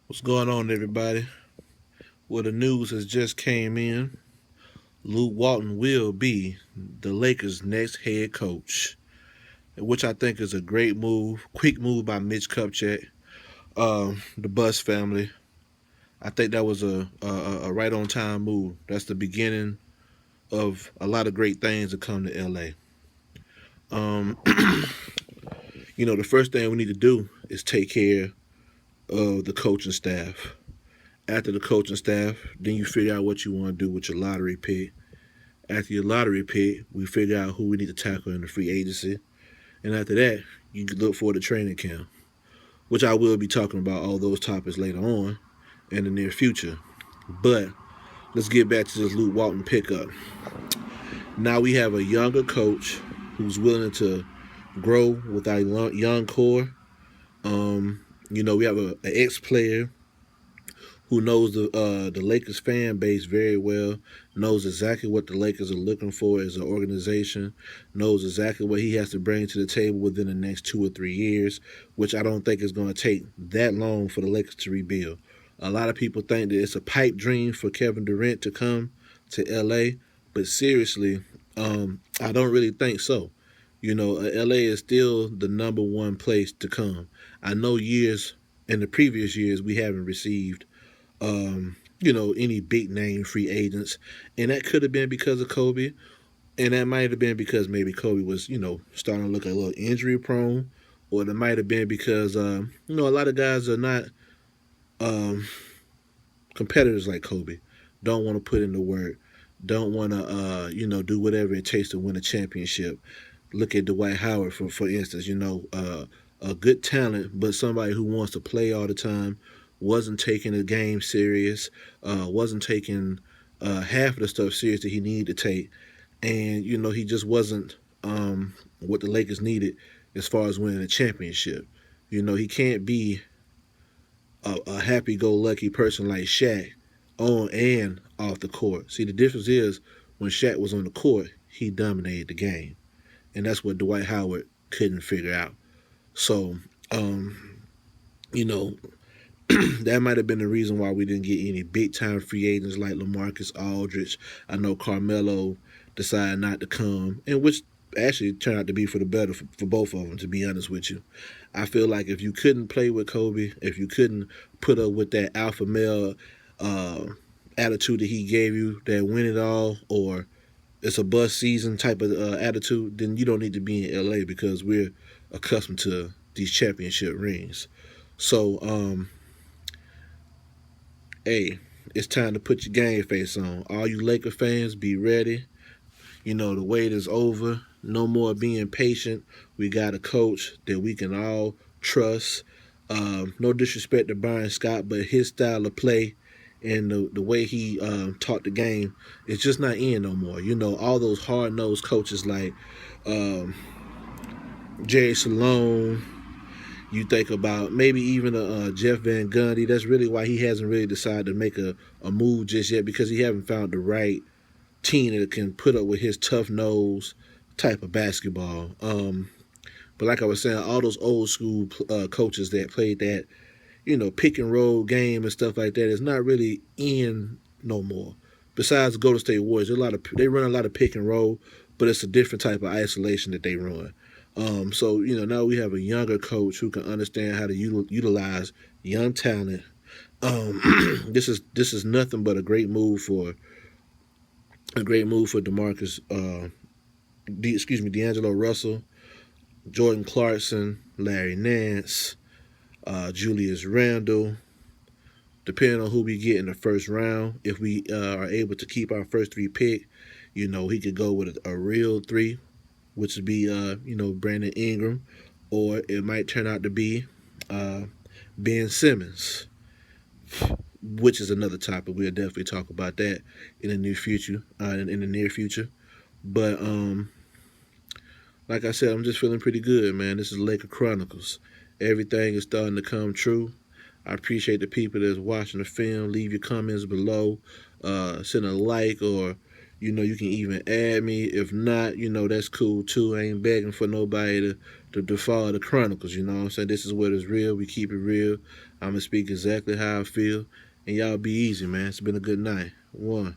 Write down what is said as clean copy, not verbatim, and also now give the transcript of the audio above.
What's going on, everybody? Well, the news has just came in. Luke Walton will be the Lakers' next head coach, which I think is a great move. Quick move by Mitch Kupchak, the Buss family. I think that was a right on time move. That's the beginning of a lot of great things to come to LA. Um, the first thing we need to do is take care of the coaching staff. After the coaching staff, then you figure out what you want to do with your lottery pick. After your lottery pick, we figure out who we need to tackle in the free agency. And after that, you can look for the training camp, which I will be talking about all those topics later on in the near future. But let's get back to this Luke Walton pickup. Now we have a younger coach who's willing to grow with our young core. We have an ex-player who knows the Lakers fan base very well, knows exactly what the Lakers are looking for as an organization, knows exactly what he has to bring to the table within the next 2 or 3 years, which I don't think is going to take that long for the Lakers to rebuild. A lot of people think that it's a pipe dream for Kevin Durant to come to LA, but seriously, I don't really think so. LA is still the number one place to come. I know in the previous years we haven't received any big name free agents. And that could have been because of Kobe. And that might have been because maybe Kobe was, starting to look a little injury prone. Or it might have been because, a lot of guys are not um, competitors like Kobe. Don't want to put in the work. Don't want to, do whatever it takes to win a championship. Look at Dwight Howard, for instance, a good talent, but somebody who wants to play all the time, wasn't taking the game serious, wasn't taking half of the stuff serious that he needed to take, and he just wasn't what the Lakers needed as far as winning a championship. He can't be a happy-go-lucky person like Shaq on and off the court. See, the difference is when Shaq was on the court, he dominated the game, and that's what Dwight Howard couldn't figure out. So, you know, that might have been the reason why we didn't get any big time free agents like LaMarcus Aldridge. I know Carmelo decided not to come, and which actually turned out to be for the better for both of them, to be honest with you. I feel like if you couldn't play with Kobe, if you couldn't put up with that alpha male uh, attitude that he gave you, that win it all, or it's a bust season type of attitude, then you don't need to be in LA because we're accustomed to these championship rings. So, hey, it's time to put your game face on. All you Laker fans, be ready. The wait is over. No more being patient. We got a coach that we can all trust. No disrespect to Byron Scott, but his style of play and the way he taught the game is just not in no more. All those hard nosed coaches like um, Jerry Salone. You think about maybe even Jeff Van Gundy. That's really why he hasn't really decided to make a move just yet, because he haven't found the right team that can put up with his tough nose type of basketball. But like I was saying, all those old school coaches that played that, pick and roll game and stuff like that is not really in no more. Besides the Golden State Warriors, they run a lot of pick and roll, but it's a different type of isolation that they run. So now we have a younger coach who can understand how to utilize young talent. This is nothing but a great move for Demarcus. D'Angelo Russell, Jordan Clarkson, Larry Nance, Julius Randle. Depending on who we get in the first round, if we are able to keep our first three pick, he could go with a real three, which would be Brandon Ingram, or it might turn out to be Ben Simmons, which is another topic. We'll definitely talk about that in the near future. In the near future, but like I said, I'm just feeling pretty good, man. This is Laker Chronicles. Everything is starting to come true. I appreciate the people that's watching the film. Leave your comments below. Send a like, or you can even add me. If not, that's cool too. I ain't begging for nobody to follow the Chronicles. You know what I'm saying? This is what is real. We keep it real. I'm gonna speak exactly how I feel, and y'all be easy, man. It's been a good night. One.